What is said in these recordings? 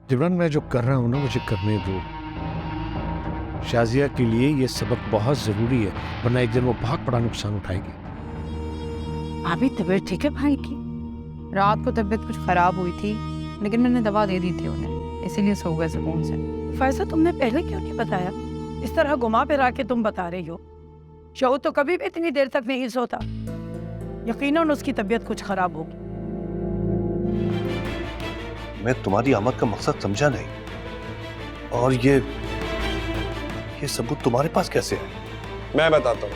जिब्रान, मैं जो कर रहा हूँ ना मुझे करने दो। शाजिया के लिए ये सबक बहुत जरूरी है, वरना एक दिन वो बहुत बड़ा नुकसान उठाएगी। अभी तबीयत ठीक है भाई की? रात को तबीयत कुछ खराब हुई थी, लेकिन मैंने दवा दे दी थी उन्हें, इसीलिए सो गए सुकून से। फैजा, तुमने पहले क्यों नहीं बताया? इस तरह घुमा फिरा के तुम बता रही हो। शऊ तो कभी भी इतनी देर तक नहीं सोता। यकीनन उसकी तबीयत कुछ खराब होगी। मैं तुम्हारी आमद का मकसद समझा नहीं, और ये सबूत तुम्हारे पास कैसे है? मैं बताता हूँ।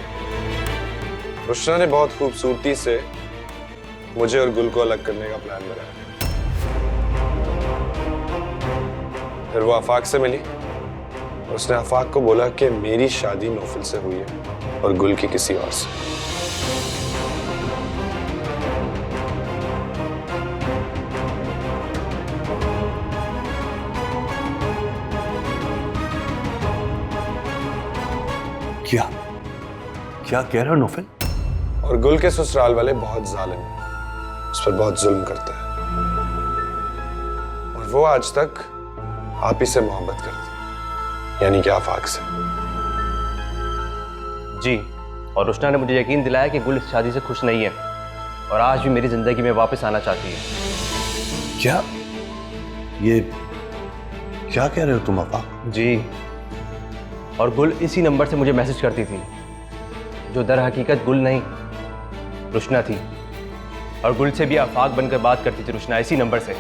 रुशना ने बहुत खूबसूरती से मुझे और गुल को अलग करने का प्लान बनाया। फिर वो आफाक से मिली और उसने आफाक को बोला कि मेरी शादी नौफल से हुई है और गुल की किसी और से। क्या क्या कह रहे हो नौफल? और गुल के ससुराल वाले बहुत जालिम हैं, उस पर बहुत जुल्म करते हैं, और वो आज तक आप ही से मोहब्बत करती, यानी कि आफाक से। जी, और रुशना ने मुझे यकीन दिलाया कि गुल इस शादी से खुश नहीं है और आज भी मेरी जिंदगी में वापस आना चाहती है। क्या ये क्या कह रहे हो तुम आफाक? जी, और गुल इसी नंबर से मुझे मैसेज करती थी, जो दर हकीकत गुल नहीं रुशना थी, और गुल से भी आफाक बनकर बात करती थी रुशना इसी नंबर से।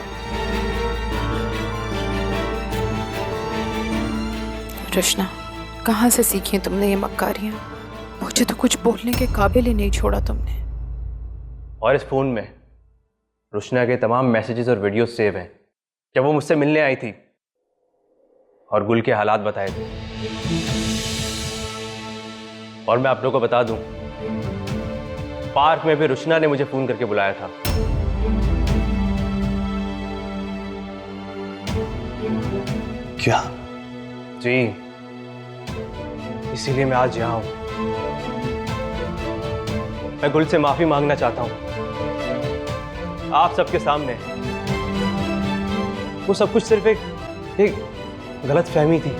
रुशना, कहाँ से सीखी तुमने ये मक्कारियां? मुझे तो कुछ बोलने के काबिल ही नहीं छोड़ा तुमने। और इस फोन में रुशना के तमाम मैसेजेस और वीडियोस सेव हैं, जब वो मुझसे मिलने आई थी और गुल के हालात बताए थे। और मैं आप लोगों को बता दूं, पार्क में भी रुशना ने मुझे फोन करके बुलाया था। क्या? जी, इसीलिए मैं आज यहां हूं। मैं गुल से माफी मांगना चाहता हूं आप सबके सामने। वो सब कुछ सिर्फ एक गलत फहमी थी।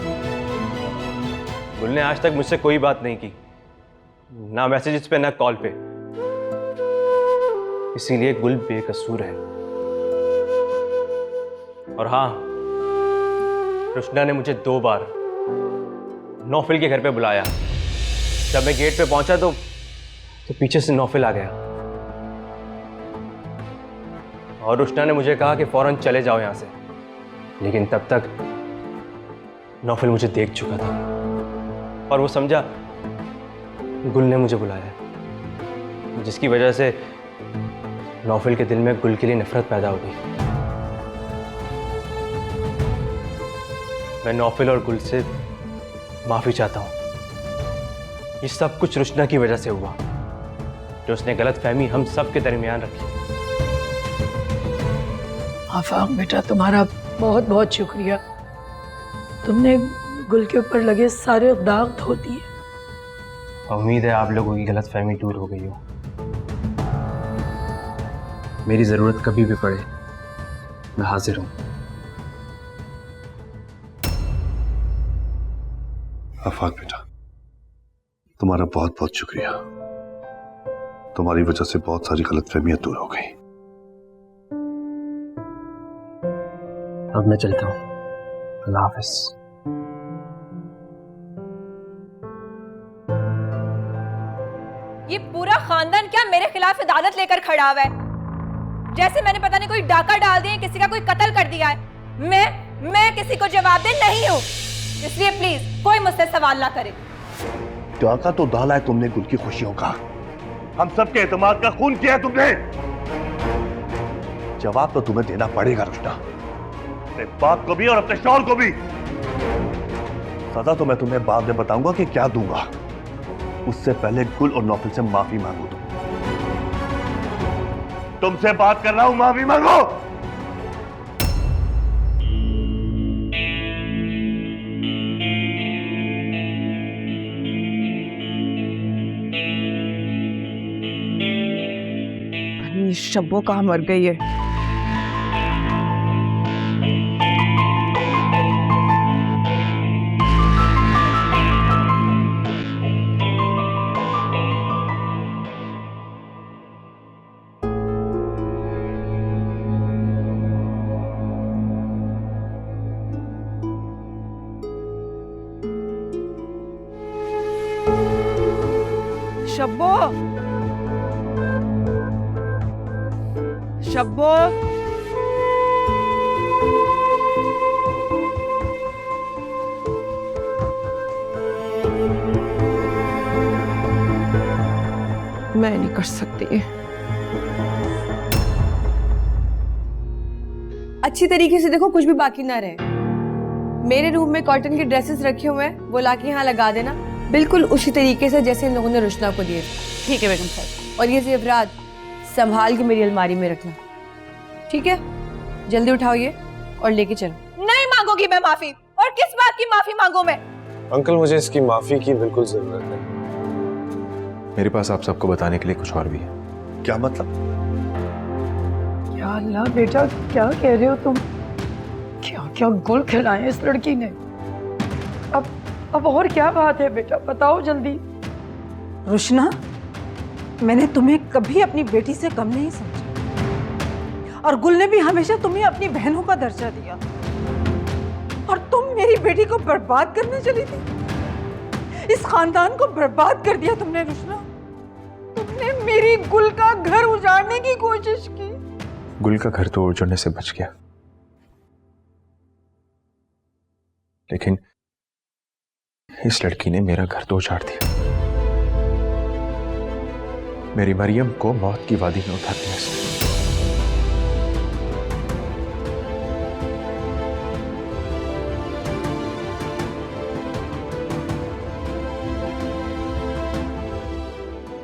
गुल ने आज तक मुझसे कोई बात नहीं की, ना मैसेजेस पे ना कॉल पे, इसीलिए गुल बेकसूर है। और हाँ, रुशना ने मुझे 2 बार नौफिल के घर पे बुलाया। जब मैं गेट पे पहुंचा तो पीछे से नौफिल आ गया और रुशना ने मुझे कहा कि फौरन चले जाओ यहां से, लेकिन तब तक नौफिल मुझे देख चुका था और वो समझा गुल ने मुझे बुलाया, जिसकी वजह से नौफिल के दिल में गुल के लिए नफरत पैदा हो गई। मैं नौफिल और गुल से माफी चाहता हूं। ये सब कुछ रुशना की वजह से हुआ, जो उसने गलत फहमी हम सब के दरमियान रखी। आफाक बेटा, तुम्हारा बहुत बहुत शुक्रिया। तुमने गुल के ऊपर लगे सारे दाग धो दिए। उम्मीद है आप लोगों की गलत फहमी दूर हो गई हो। मेरी जरूरत कभी भी पड़े मैं हाजिर हूं। आफाक बेटा, तुम्हारा बहुत बहुत शुक्रिया। तुम्हारी वजह से बहुत सारी गलतफहमियां दूर हो गई। अब मैं चलता हूं। अल्लाह हाफिज। ये पूरा खानदान क्या मेरे खिलाफ अदालत लेकर खड़ा हुआ है, जैसे मैंने पता नहीं कोई डाका डाल दिया, किसी का कोई कत्ल कर दिया है। मैं किसी को जवाब दे नहीं हूं, इसलिए प्लीज कोई मुझसे सवाल ना करे। डाका तो डाला है तुमने गुल की खुशियों का, हम सबके एतमाद का खून किया है तुमने। जवाब तो तुम्हें देना पड़ेगा रुशना, अपने बाप को भी और अपने शौहर को भी। सजा तो मैं तुम्हें बाद में बताऊंगा कि क्या दूंगा, उससे पहले गुल और नौफिल से माफी मांगो। तुमसे बात कर रहा हूं, माफी मांगो। अनीश, शब्बो कहाँ मर गई है? शब्बो, शब्बो, मैं नहीं कर सकती। अच्छी तरीके से देखो, कुछ भी बाकी ना रहे। मेरे रूम में कॉटन के ड्रेसेस रखे हुए हैं, वो लाके यहाँ लगा देना, बिल्कुल उसी तरीके से जैसे इन लोगों ने रुशना को दिए। ठीक है बेगम साहब। और ये जेवरात संभाल के मेरी अलमारी में रखना, ठीक है? जल्दी उठाओ ये और लेके चलो। नहीं मांगूंगी मैं माफी, और किस बात की माफी मांगू मैं? अंकल, मुझे इसकी माफी की बिल्कुल जरूरत है। मेरे पास आप सबको बताने के लिए कुछ और भी है। क्या मतलब? या अल्लाह बेटा, क्या कह रहे हो तुम? क्या क्या गुल खिलाए इस लड़की ने। अब और क्या बात है बेटा, बताओ जल्दी। रुशना, मैंने तुम्हें कभी अपनी बेटी से कम नहीं समझा, और गुल ने भी हमेशा तुम्हें अपनी बहनों का दर्जा दिया, और तुम मेरी बेटी को बर्बाद करने चली थी। इस खानदान को बर्बाद कर दिया तुमने रुशना। तुमने मेरी गुल का घर उजाड़ने की कोशिश की। गुल का घर तो उजड़ने से बच गया, लेकिन इस लड़की ने मेरा घर तो उजाड़ दिया। मेरी मरियम को मौत की वादी में उतार दिया इसने।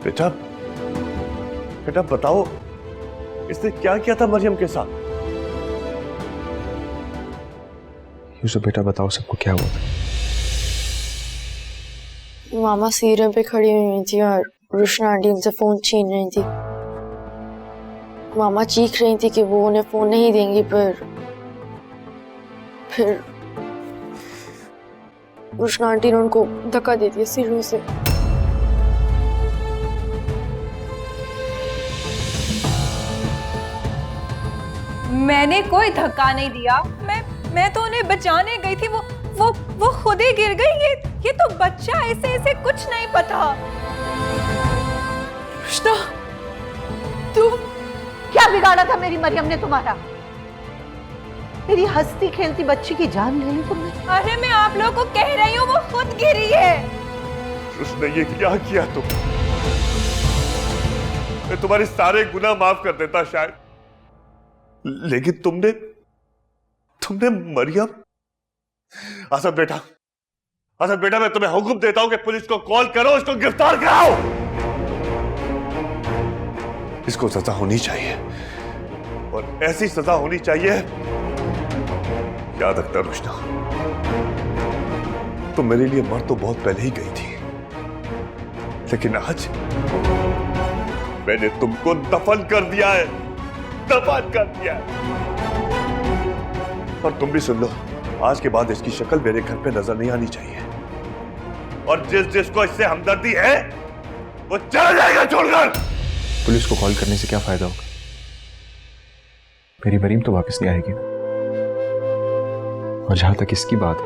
बेटा, बेटा बताओ, इसने क्या किया था मरियम के साथ? यूसुफ बेटा बताओ, सबको क्या हुआ था? मामा सीढ़ियों पे खड़ी हुई थी और रुशना आंटी उनसे फोन छीन रही थी। मामा चीख रही थी कि वो उन्हें फोन नहीं देंगी, फिर रुशना आंटी ने उनको धक्का दे दिया सीढ़ियों से। मैंने कोई धक्का नहीं दिया, मैं तो उन्हें बचाने गई थी, वो खुद ही गिर गई। ये तो बच्चा, इसे कुछ नहीं पता। रुशना, तुम क्या बिगाड़ा था मेरी मरियम ने तुम्हारा? मेरी हंसती खेलती बच्ची की जान ले ली तुमने। अरे मैं आप लोगों को कह रही हूँ, वो खुद गिरी है। उसने ये क्या किया तुम? मैं तुम्हारे सारे गुनाह माफ कर देता शायद, लेकिन तुमने मरियम। असद बेटा, मैं तुम्हें हुक्म देता हूं कि पुलिस को कॉल करो, इसको गिरफ्तार कराओ। इसको सजा होनी चाहिए, और ऐसी सजा होनी चाहिए। याद रखना रुशना, तुम मेरे लिए मर तो बहुत पहले ही गई थी, लेकिन आज मैंने तुमको दफन कर दिया है, दफन कर दिया है। और तुम भी सुन लो, आज के बाद इसकी शक्ल मेरे घर पे नजर नहीं आनी चाहिए, और जिसको इससे हमदर्दी है वो चला जाएगा छोड़कर। पुलिस को कॉल करने से क्या फायदा होगा? मेरी मरीम तो वापस नहीं आएगी, और जहां तक इसकी बात है,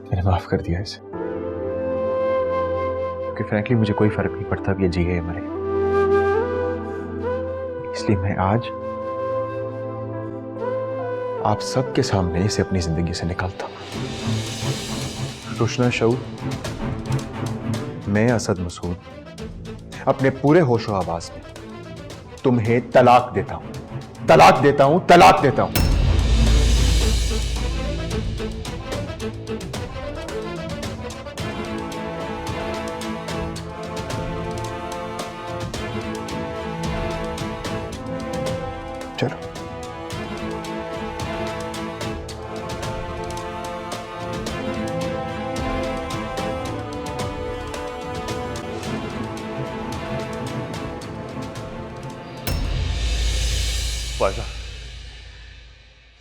मैंने माफ कर दिया इसे, क्योंकि फ्रैंकली मुझे कोई फर्क नहीं पड़ता कि ये जिए या मरे। इसलिए मैं आज आप सबके सामने इसे अपनी जिंदगी से निकालता हूं। रुशना शऊर, मैं असद मसूद अपने पूरे होशो आवाज में तुम्हें तलाक देता हूं, तलाक देता हूं, तलाक देता हूं। चलो। फायजा,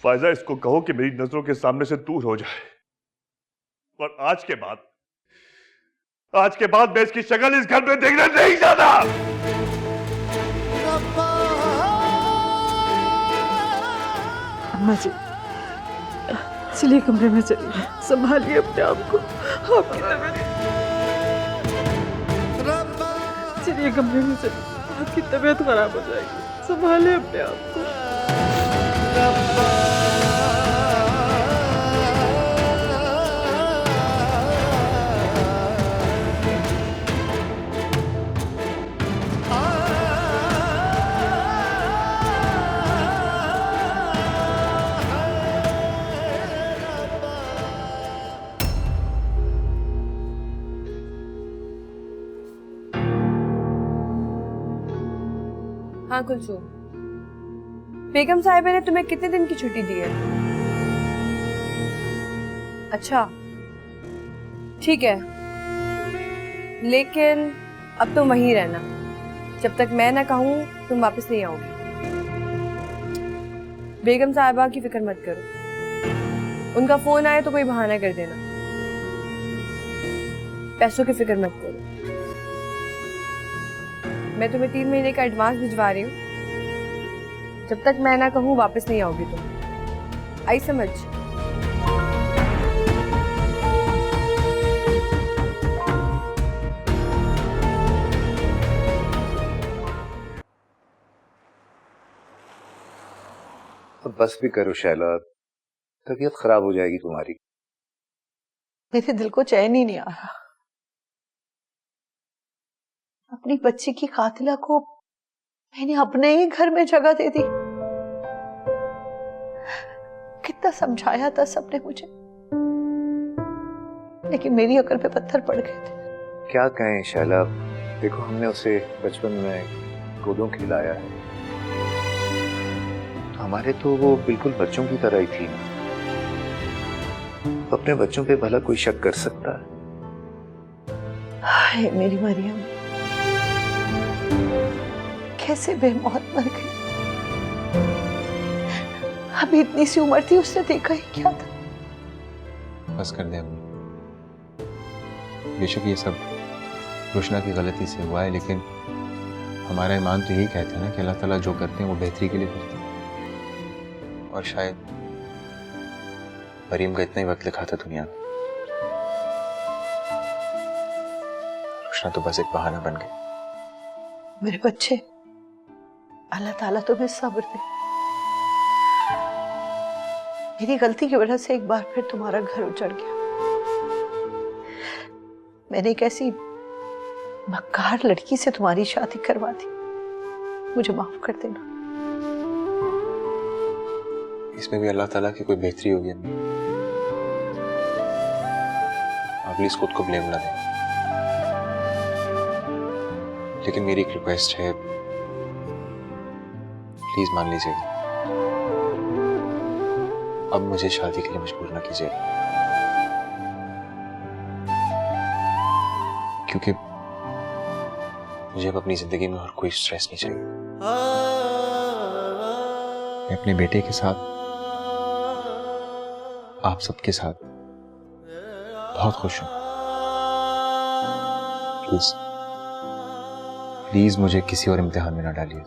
फायजा इसको कहो कि मेरी नजरों के सामने से दूर हो जाए, और आज के बाद मैं इसकी शक्ल इस घर में देखना नहीं चाहता। अम्मा जी, चलिए कमरे में चलिए, संभालिए अपने आप को, आपकी तबीयत। चलिए कमरे में चलिए, आपकी तबीयत खराब हो जाएगी, संभालिए अपने आप को। हाँ कुलसुम, बेगम साहिबा ने तुम्हें कितने दिन की छुट्टी दी है? अच्छा ठीक है, लेकिन अब तुम वहीं रहना, जब तक मैं ना कहूँ तुम वापस नहीं आओगे। बेगम साहिबा की फिक्र मत करो, उनका फोन आए तो कोई बहाना कर देना। पैसों की फिक्र मत करो, मैं तुम्हें 3 महीने का एडवांस भिजवा रही हूँ। जब तक मैं ना कहूँ वापस नहीं आओगी तुम, आई समझ? अब बस भी करो शैला, तबीयत खराब हो जाएगी तुम्हारी। मेरे दिल को चैन ही नहीं आ रहा। अपनी बच्ची की कातिला को मैंने अपने ही घर में जगह दे दी। कितना समझाया था सबने मुझे, लेकिन मेरी अकल पे पत्थर पड़ गए थे। क्या कहें शैला, देखो हमने उसे बचपन में गोदों खिलाया है, हमारे तो वो बिल्कुल बच्चों की तरह ही थी ना। अपने बच्चों पे भला कोई शक कर सकता है? हाय मेरी मरियम, कैसे बेमौत मर गई। अभी इतनी सी उम्र थी, उसने देखा ही क्या था। बस कर दे अम्मी, बेशक ये सब रुशना की गलती से हुआ है, लेकिन हमारा ईमान तो यही कहता है ना कि अल्लाह ताला जो करते हैं वो बेहतरी के लिए करते हैं। और शायद मरीम का इतना ही वक्त लिखा था दुनिया में, रुशना तो बस एक बहाना बन गई। मेरे बच्चे, अल्लाह ताला तुम्हें सब्र दे। मेरी गलती की वजह से एक बार फिर तुम्हारा घर उजड़ गया। मैंने एक ऐसी मक्कार लड़की से तुम्हारी शादी करवा दी, मुझे माफ कर देना। इसमें भी अल्लाह ताला की कोई बेहतरी होगी अम्मी, आप प्लीज खुद को ब्लेम ना दें। लेकिन मेरी एक रिक्वेस्ट है, प्लीज मान लीजिएगा, अब मुझे शादी के लिए मजबूर ना कीजिए, क्योंकि मुझे अब अपनी जिंदगी में और कोई स्ट्रेस नहीं चाहिए। मैं अपने बेटे के साथ, आप सबके साथ बहुत खुश हूं। प्लीज प्लीज मुझे किसी और इम्तिहान में ना डालिए।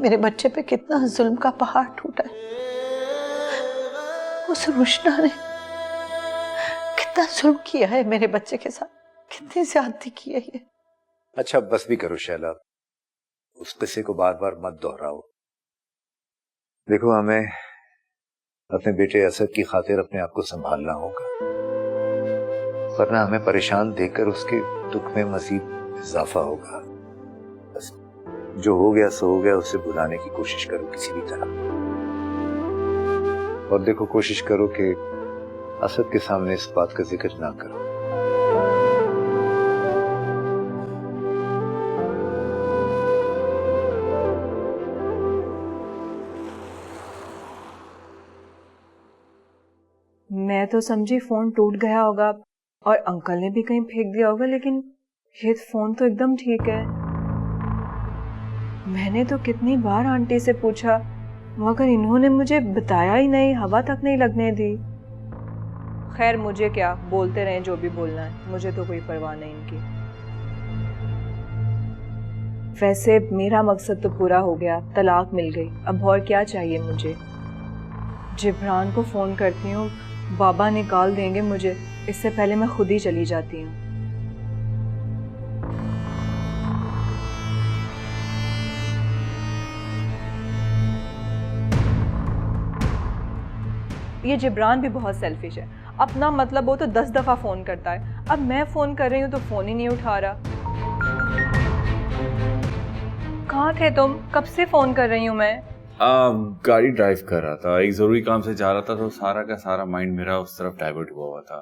मेरे बच्चे पे कितना जुल्म का पहाड़ टूटा है। उस रुशना ने कितना जुल्म किया है मेरे बच्चे के साथ, कितनी ज्यादती की है ये। अच्छा बस भी करो शैला, उस किस्से को बार बार मत दोहराओ। देखो हमें अपने बेटे असद की खातिर अपने आप को संभालना होगा, वरना हमें परेशान देखकर उसके दुख में मजीद इजाफा होगा। बस जो हो गया सो हो गया, उसे भुलाने की कोशिश करो किसी भी तरह। और देखो कोशिश करो कि असद के सामने इस बात का जिक्र ना करो। मैं तो समझी फोन टूट गया होगा और अंकल ने भी कहीं फेंक दिया होगा, लेकिन ये फोन तो एकदम ठीक है। मैंने तो कितनी बार आंटी से पूछा मगर इन्होंने मुझे बताया ही नहीं, हवा तक नहीं लगने दी। खैर मुझे क्या, बोलते रहे जो भी बोलना है, मुझे तो कोई परवाह नहीं इनकी। वैसे मेरा मकसद तो पूरा हो गया, तलाक मिल गई, अब और क्या चाहिए मुझे। जिब्रान को फ़ोन करती हूँ, बाबा निकाल देंगे मुझे, इससे पहले मैं खुद ही चली जाती हूँ। ये जिब्रान भी बहुत सेल्फिश है, अपना मतलब हो तो 10 दफ़ा फ़ोन करता है। अब मैं फ़ोन कर रही हूँ तो फ़ोन ही नहीं उठा रहा। कहाँ थे तुम? कब से फ़ोन कर रही हूँ मैं? गाड़ी ड्राइव कर रहा था, एक जरूरी काम से जा रहा था, तो सारा का सारा माइंड मेरा उस तरफ डाइवर्ट हुआ था,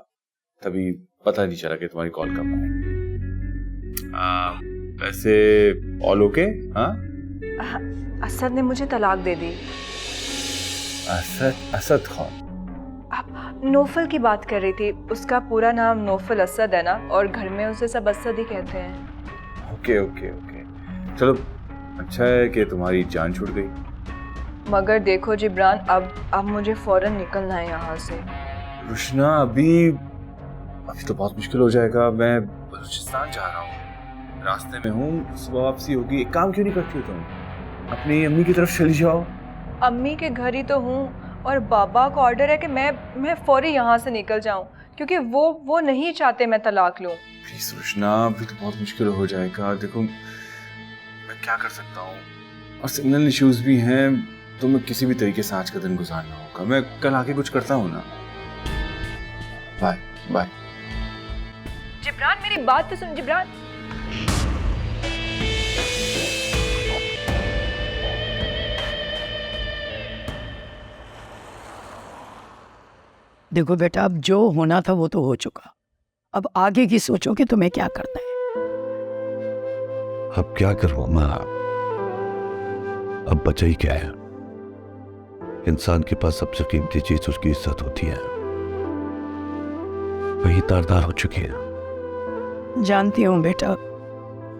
तभी पता नहीं चला कि तुम्हारी कॉल कब आए। वैसे ऑल ओके? हाँ, असद ने मुझे तलाक दे दी। असद कौन? नौफल की बात कर रही थी, उसका पूरा नाम नौफल असद है ना, और घर में उसे सब असद ही कहते हैं। ओके ओके ओके, चलो अच्छा है कि तुम्हारी जान छूट गई। मगर देखो जिब्रान, अब मुझे फौरन निकलना है यहाँ से। रुशना अभी तो बहुत मुश्किल हो जाएगा, मैं बलूचिस्तान जा रहा हूँ, रास्ते में हूँ, सुबह वापसी होगी। एक काम क्यों नहीं करती हो तुम, अपनी अम्मी की तरफ चली जाओ। अम्मी के घर ही तो हूँ और बाबा का ऑर्डर है कि मैं फौरी यहाँ से निकल जाऊँ, क्योंकि वो नहीं चाहते मैं तलाक लूँ। प्लीज रुशना, अभी तो बहुत मुश्किल हो जाएगा। देखो मैं क्या कर सकता हूँ, और सिग्नल इश्यूज भी हैं, तो मैं किसी भी तरीके से आज का दिन गुजारना होगा। मैं कल आके कुछ करता हूँ ना। Bye bye. जिब्रान मेरी बात तो सुन जिब्रान। देखो बेटा, अब जो होना था वो तो हो चुका, अब आगे की सोचो कि तुम्हें क्या करना है। अब क्या करूं माँ, अब बचा ही क्या है। इंसान के पास सबसे कीमती चीज उसकी इज्जत होती है, वही तारदार हो चुकी है। जानती हूँ बेटा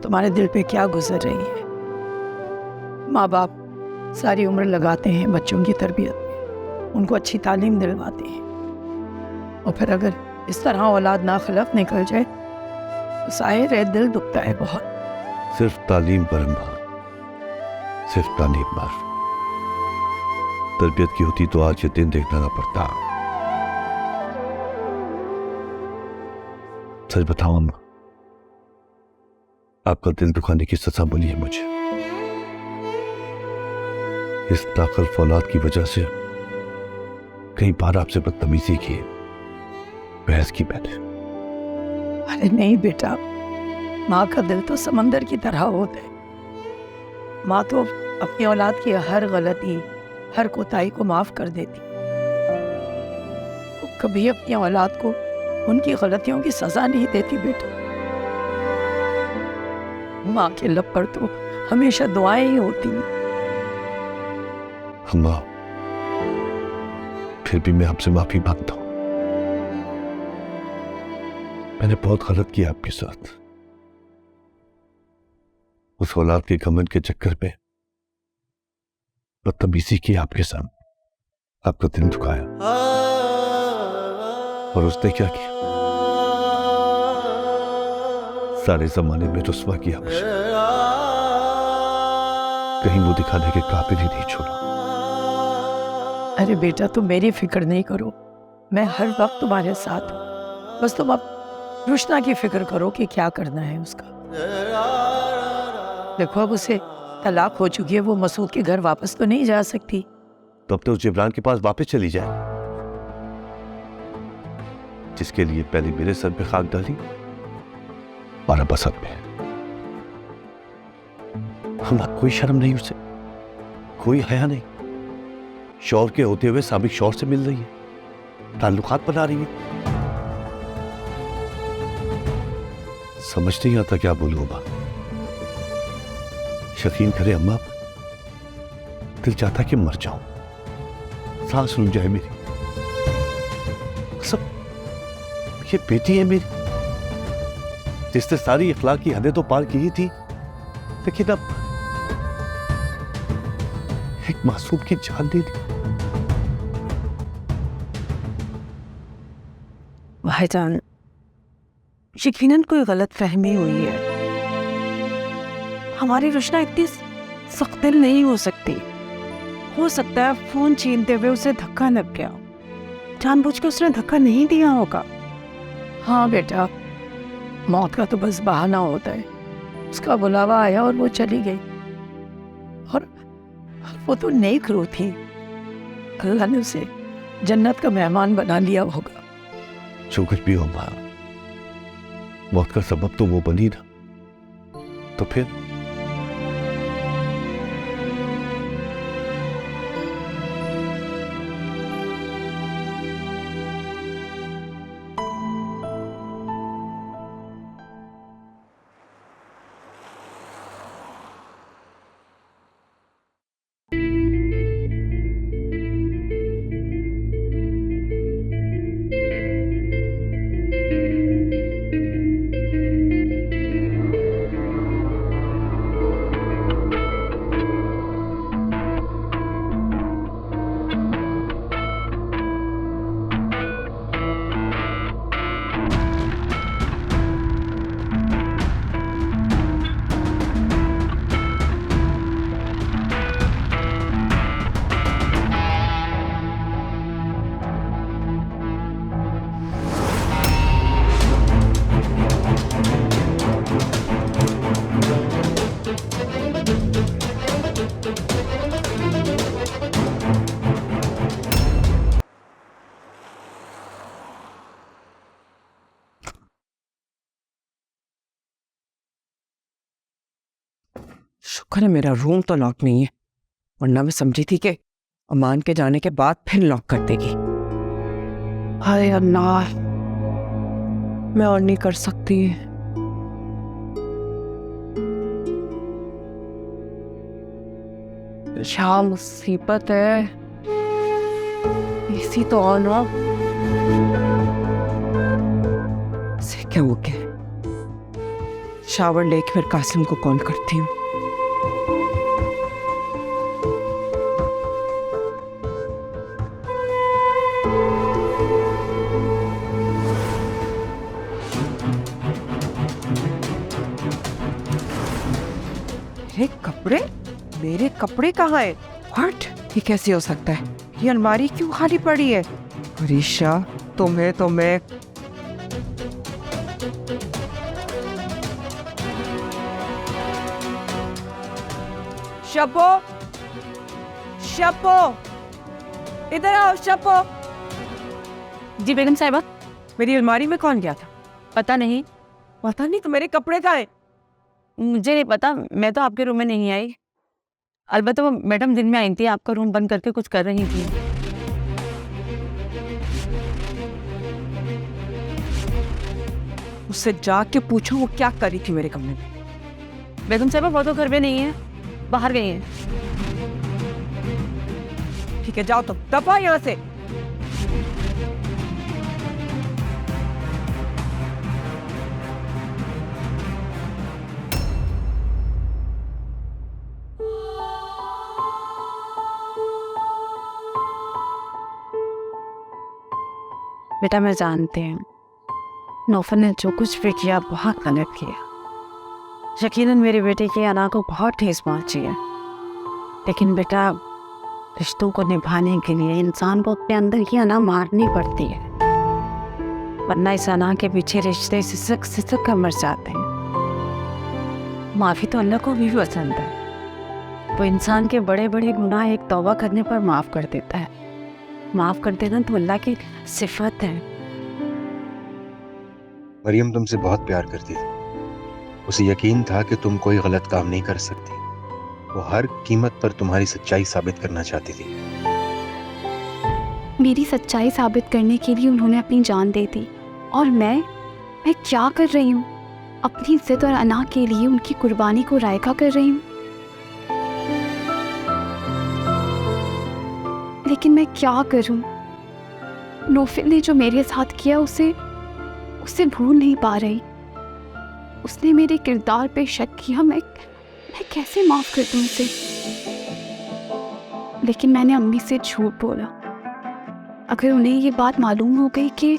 तुम्हारे दिल पे क्या गुजर रही है। माँ बाप सारी उम्र लगाते हैं बच्चों की तरबियत में, उनको अच्छी तालीम दिलवाते हैं, और फिर अगर इस तरह औलाद नाखलफ निकल जाए तो ज़ाहिर है दिल दुखता है बहुत। सिर्फ तालीम पर माँ, सिर्फ तालीम पर तरबियत की होती तो आज ये दिन देखना ना पड़ता। सच बताऊं अम्मा, आपका दिल दुखाने की सजा मिली है मुझे। इस ताकत औलाद की वजह से कई बार आपसे बदतमीजी की, बहस की मैंने। अरे नहीं बेटा, माँ का दिल तो समंदर की तरह होता है। माँ तो अपनी औलाद की हर गलती, हर कोताही को माफ कर देती, वो कभी अपनी औलाद को उनकी गलतियों की सजा नहीं देती बेटा। माँ के लब पर तो हमेशा दुआएं ही होती हैं। अम्मा, फिर भी मैं आपसे माफी मांगता हूं, मैंने बहुत गलत किया आपके साथ। उस औलाद के घमंड के चक्कर में बदतमीजी की आपके साथ, आपका दिल दुखाया, और उसने क्या किया, सारे जमाने में रुस्वा किया मुझे, कहीं वो दिखाने के काबिल ही नहीं छोड़ा। अरे बेटा तुम मेरी फिक्र नहीं करो, मैं हर वक्त तुम्हारे साथ हूँ। बस तुम अब रुशना की फिक्र करो कि क्या करना है उसका। देखो अब उसे तलाक हो चुकी है, वो मसूद के घर वापस तो नहीं जा सकती। तो अब तो उस जिब्रान के पास वापस चली जाए, जिसके लिए पहले मेरे सर पे खाक डाली और अब असद में। हम कोई शर्म नहीं उसे, कोई हया नहीं, शौहर के होते हुए साबिक शौहर से मिल रही है, ताल्लुकात बना रही है। समझ नहीं आता क्या बोलूं अम्मा। यकीन करे अम्मा, दिल चाहता कि मर जाऊं, सांस रुक जाए मेरी, सब ये बेटी है मेरी, जिसने सारी इखलाक की हदें तो पार की ही थी, लेकिन अब एक मासूम की जान ले ली। भाईजान, यकीनन कोई गलत फहमी हुई है। हमारी रुशना इतनी सख्त दिल नहीं हो सकती। हो सकता है फोन छीनते हुए उसे धक्का लग गया, जानबूझ के उसने धक्का नहीं दिया होगा। हाँ बेटा, मौत का तो बस बहाना होता है। उसका बुलावा आया और वो चली गई, और वो तो नेक रूह थी। अल्लाह ने उसे जन्नत का मेहमान बना लिया होगा। जो कुछ भी हो मां, मौत का सबब तो वो बनी ना, तो फिर शुक्र है मेरा रूम तो लॉक नहीं है, वरना मैं समझी थी कि अमान के जाने के बाद फिर लॉक कर देगी। हाय अल्लाह, मैं और नहीं कर सकती। क्या मुसीबत है। एसी तो ऑन हो। से क्या हो गया? शावर लेके फिर कासिम को कॉल करती हूँ। कपड़े? मेरे कपड़े कहाँ है? व्हाट? ये कैसे हो सकता है? ये अलमारी क्यों खाली पड़ी है? अरीशा, तुम्हें तो मैं शपो, शपो, इधर आओ शपो। जी बेगम साहिबा। मेरी अलमारी में कौन गया था? पता नहीं। पता नहीं? तो मेरे कपड़े कहाँ है? मुझे नहीं पता, मैं तो आपके रूम में नहीं आई। अलबत्ता वो मैडम दिन में आई थी, आपका रूम बंद करके कुछ कर रही थी। उससे जाके पूछो वो क्या करी थी मेरे कमरे में। बेगम साहिबा वो तो घर में नहीं है, बाहर गई हैं। ठीक है, जाओ तो दफा यहाँ से। बेटा, मैं जानती हूँ नौफल ने जो कुछ भी किया बहुत गलत किया। यकीनन मेरे बेटे की अना को बहुत ठेस पहुंची है, लेकिन बेटा रिश्तों को निभाने के लिए इंसान को अपने अंदर की अना मारनी पड़ती है, वरना इस अना के पीछे रिश्ते सिसक सिसक कर मर जाते हैं। माफ़ी तो अल्लाह को भी पसंद है। वो इंसान के बड़े बड़े गुनाह एक तौबा करने पर माफ़ कर देता है। माफ़ कर देना तो अल्लाह की सिफत है। मरियम तुमसे बहुत प्यार करती थी, उसे यकीन था कि तुम कोई गलत काम नहीं कर सकती। वो हर कीमत पर तुम्हारी सच्चाई साबित करना चाहती थी। मेरी सच्चाई साबित करने के लिए उन्होंने अपनी जान दे दी, और मैं क्या कर रही हूँ? अपनी इज्जत और अना के लिए उनकी कुर्बानी को रायका कर रही हूँ। लेकिन मैं क्या करूँ? नौफिल ने जो मेरे साथ किया उसे भूल नहीं पा रही। उसने मेरे किरदार पे शक किया, मैं कैसे माफ कर दूं उसे। लेकिन मैंने अम्मी से झूठ बोला। अगर उन्हें ये बात मालूम हो गई कि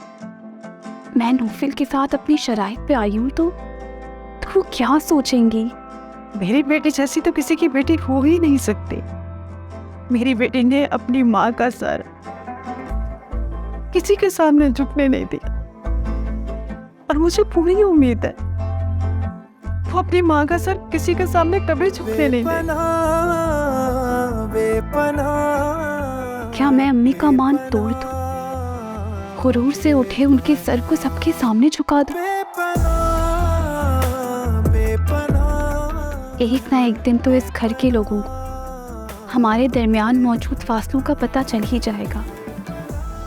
मैं नौफिल के साथ अपनी शराइत पे आई हूँ तो वो क्या सोचेंगी। मेरी बेटी जैसी तो किसी की बेटी हो ही नहीं सकती। मेरी बेटी ने अपनी माँ का सर किसी के सामने झुकने नहीं दिया, और मुझे पूरी उम्मीद है वो अपनी माँ का सर किसी के सामने कभी झुकने नहीं देगी। क्या मैं अम्मी का मान तोड़ दूं? गुरूर से उठे उनके सर को सबके सामने झुका दूं? एक ना एक दिन तो इस घर के लोगों को हमारे दरमियान मौजूद फासलों का पता चल ही जाएगा,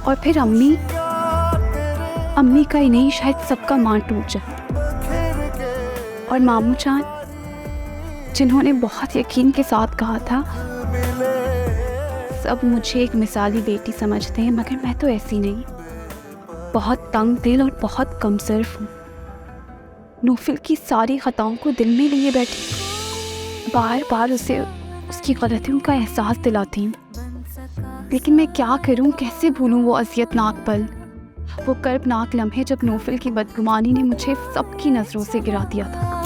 और फिर अम्मी का ही नहीं शायद सबका मान टूट जाए। और मामू जान जिन्होंने बहुत यकीन के साथ कहा था सब मुझे एक मिसाली बेटी समझते हैं, मगर मैं तो ऐसी नहीं। बहुत तंग दिल और बहुत कमजोर हूँ। नौफिल की सारी खताओं को दिल में लिए बैठी, बार बार उसे उसकी गलतियों का एहसास दिलाती हूँ। लेकिन मैं क्या करूँ, कैसे भूलूँ वो अज़ियतनाक पल, वो कर्बनाक लम्हे जब नौफिल की बदगुमानी ने मुझे सबकी नज़रों से गिरा दिया था।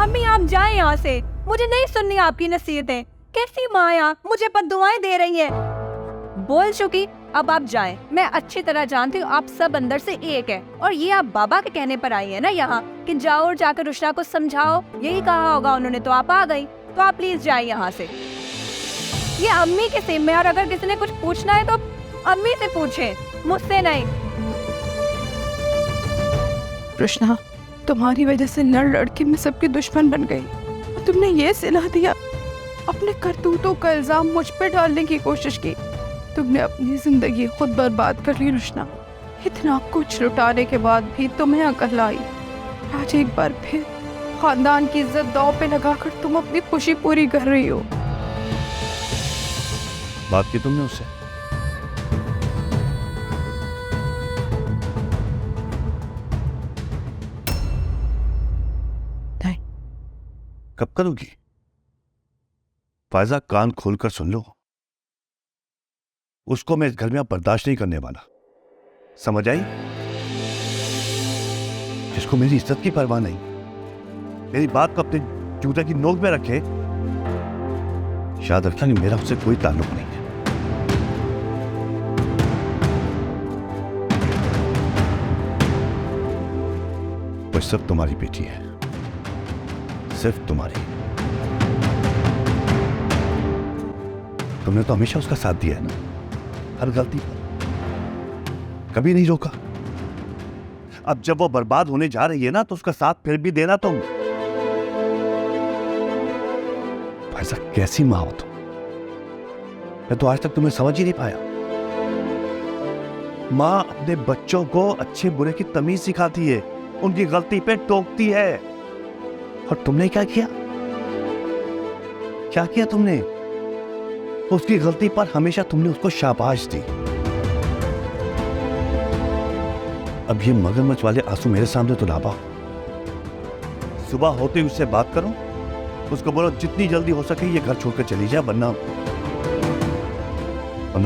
अम्मी आप जाएं यहाँ से, मुझे नहीं सुननी आपकी नसीहतें। कैसी माँ आप मुझे बद्दुआएं दे रही हैं। बोल चुकी, अब आप जाएं। मैं अच्छी तरह जानती हूँ आप सब अंदर से एक है, और ये आप बाबा के कहने पर आई है ना यहाँ कि जाओ और जाकर रुशना को समझाओ। यही कहा होगा उन्होंने तो आप आ गई। तो आप प्लीज जाए यहाँ से। ये अम्मी के सिम में, और अगर किसी ने कुछ पूछना है तो अम्मी से पूछे, मुझसे नहीं। रुशना, तुम्हारी वजह से लड़ लड़ के मैं सबकी दुश्मन बन गई, और तुमने ये सिला दिया, अपने करतूतों का इल्जाम मुझ पे डालने की कोशिश की। तुमने अपनी जिंदगी खुद बर्बाद कर ली रुशना। इतना कुछ लुटाने के बाद भी तुम्हें अकल आई। आज एक बार फिर खानदान की इज्जत दांव पे लगाकर तुम अपनी खुशी पूरी कर रही हो। बात की तुमने उससे? नहीं। कब करोगी? फायजा, कान खोलकर सुन लो। उसको मैं इस घर में अब बर्दाश्त नहीं करने वाला, समझ आई? जिसको मेरी इज्जत की परवाह नहीं, मेरी बात को अपने जूते की नोक में रखे, शायद रखा कि मेरा उससे कोई ताल्लुक नहीं है। वो सिर्फ तुम्हारी बेटी है, सिर्फ तुम्हारी। तुमने तो हमेशा उसका साथ दिया है ना, हर गलती पर, कभी नहीं रोका। अब जब वो बर्बाद होने जा रही है ना, तो उसका साथ फिर भी देना तुम। ऐसा कैसी मां हो तुम? मैं तो आज तक तुम्हें समझ ही नहीं पाया। मां अपने बच्चों को अच्छे बुरे की तमीज सिखाती है, उनकी गलती पे टोकती है। और तुमने क्या किया? क्या किया तुमने? उसकी गलती पर हमेशा तुमने उसको शाबाश दी। अब ये मगरमच्छ वाले आंसू मेरे सामने तो ना पाओ। सुबह होते ही उससे बात करो, उसको बोलो जितनी जल्दी हो सके ये घर छोड़कर चली जाए, वरना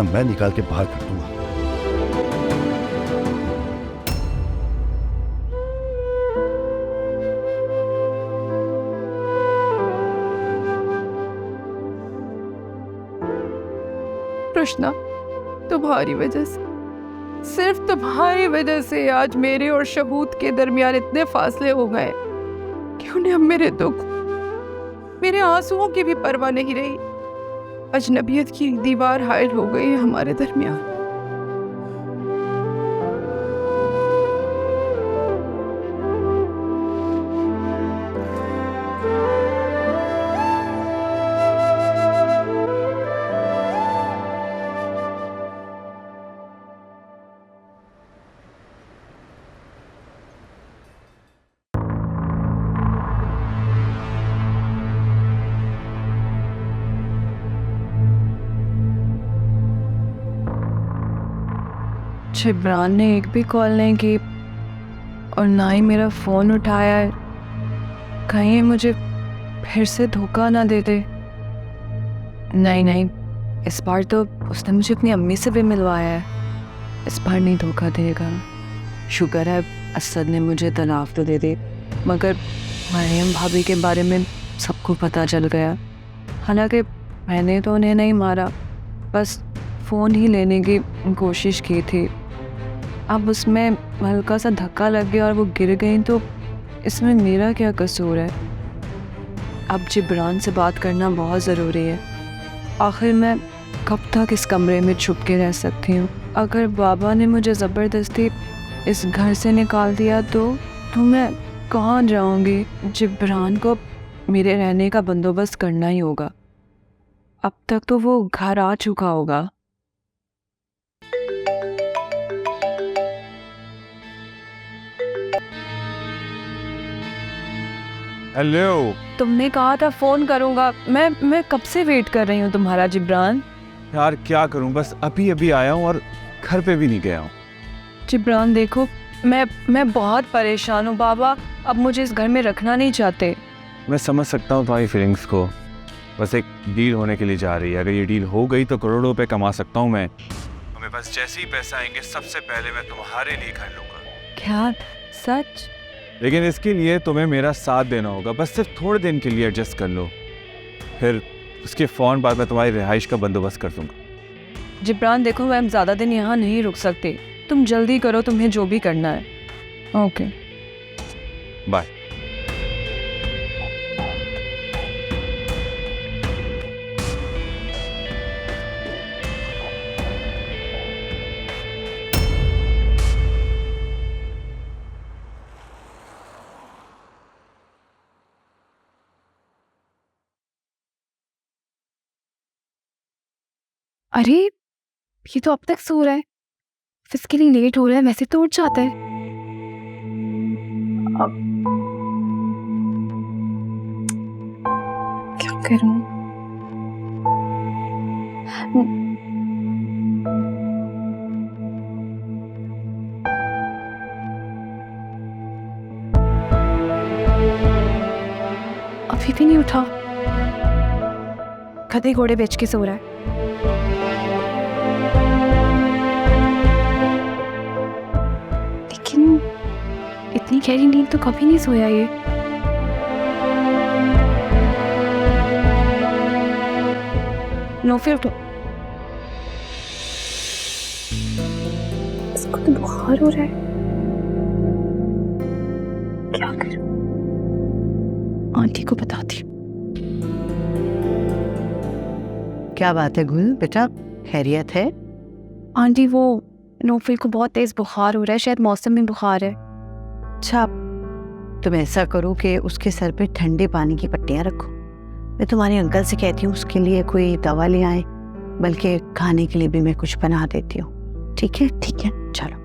मैं निकाल के बाहर कर दूंगा। रुशना, तुम्हारी वजह से, सिर्फ तुम्हारी वजह से आज मेरे और शबूत के दरमियान इतने फासले हो गए कि उन्हें अब मेरे दुख, मेरे आंसुओं की भी परवाह नहीं रही। अजनबियत की दीवार हाइल हो गई है हमारे दरमियान। जिब्रान ने एक भी कॉल नहीं की और ना ही मेरा फ़ोन उठाया है। कहीं मुझे फिर से धोखा ना दे दे। नहीं, इस बार तो उसने मुझे अपनी अम्मी से भी मिलवाया है, इस बार नहीं धोखा देगा। शुक्र है असद ने मुझे तलाक तो दे दी, मगर मरियम भाभी के बारे में सबको पता चल गया। हालांकि मैंने तो उन्हें नहीं मारा, बस फ़ोन ही लेने की कोशिश की थी। अब उसमें हल्का सा धक्का लग गया और वो गिर गई, तो इसमें मेरा क्या कसूर है। अब जिब्रान से बात करना बहुत ज़रूरी है। आखिर मैं कब तक इस कमरे में छुप के रह सकती हूँ। अगर बाबा ने मुझे ज़बरदस्ती इस घर से निकाल दिया तो मैं कहाँ जाऊँगी। जिब्रान को मेरे रहने का बंदोबस्त करना ही होगा। अब तक तो वो घर आ चुका होगा। हेलो। तुमने कहा था फ़ोन करूँगा, मैं कब से वेट कर रही हूँ तुम्हारा जिब्रान। यार क्या करूं, बस अभी आया हूं और घर पे भी नहीं गया हूं। जिब्रान देखो, मैं बहुत परेशान हूँ। बाबा अब मुझे इस घर में रखना नहीं चाहते। मैं समझ सकता हूं तुम्हारी फीलिंग्स को, बस एक डील होने के लिए जा रही है। अगर ये डील हो गई तो करोड़ों रुपए कमा सकता हूं मैं। मेरे पास जैसे ही पैसा आएंगे सबसे पहले मैं तुम्हारे लिए घर लूंगा। क्या सच? लेकिन इसके लिए तुम्हें मेरा साथ देना होगा। बस सिर्फ थोड़े दिन के लिए एडजस्ट कर लो, फिर उसके फ़ौरन बाद मैं तुम्हारी रिहाइश का बंदोबस्त कर दूंगा। जिब्रान देखो, मैं ज़्यादा दिन यहाँ नहीं रुक सकती। तुम जल्दी करो, तुम्हें जो भी करना है। Okay bye. अरे ये तो अब तक सो रहा है, फिजिकली लेट हो रहा है, वैसे तो उठ जाता है। अब क्या करूं? अभी भी नहीं उठा, गधे घोड़े बेच के सो रहा है। लेकिन इतनी गहरी नींद तो कभी नहीं सोया ये। नौफिल उठो, इसको तो बुखार हो रहा है, क्या करूं? आंटी को बताती। क्या बात है गुल बेटा, खैरियत है? आंटी वो नौफिल को बहुत तेज बुखार हो रहा है, शायद मौसम में बुखार है। अच्छा, तुम ऐसा करो कि उसके सर पे ठंडे पानी की पट्टियां रखो। मैं तुम्हारे अंकल से कहती हूँ उसके लिए कोई दवा ले आए, बल्कि खाने के लिए भी मैं कुछ बना देती हूँ। ठीक है? ठीक है, चलो।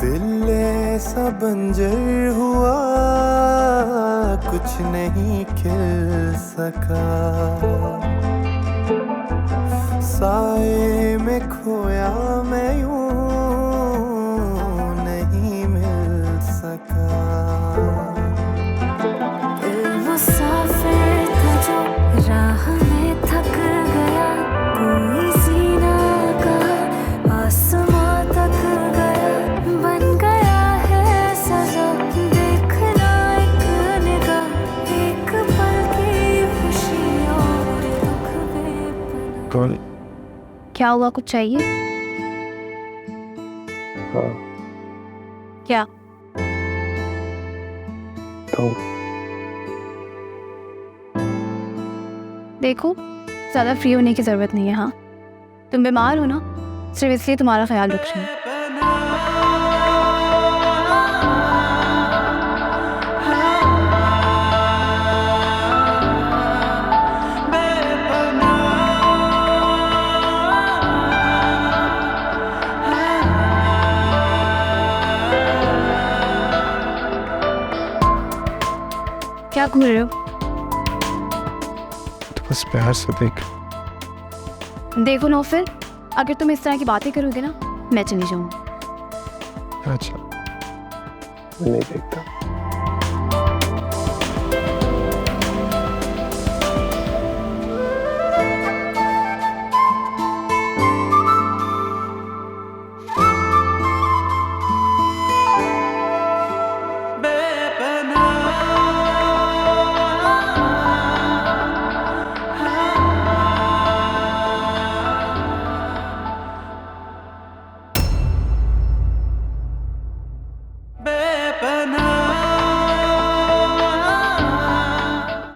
दिल ऐसा बंजर हुआ, कुछ नहीं खिल सका, साए में खोया मैं यूं नहीं मिल सका। मुसाफिर था जो राह में थक गया, कोई सीना का आसमां तक गया, बन गया है सजा देखना एक निगाह, एक पल की खुशी और दुख बेपनाह। कौन? क्या हुआ, कुछ चाहिए? हाँ। क्या? तो देखो, ज़्यादा फ्री होने की ज़रूरत नहीं है। हाँ, तुम बीमार हो ना, सिर्फ इसलिए तुम्हारा ख्याल रख रही हूँ। क्या घूर रहे हो? तो बस प्यार से देख। देखो नौफिल, अगर तुम इस तरह की बातें करोगे ना, मैं चली जाऊंगी। अच्छा, मैं नहीं देखता। बेपनाह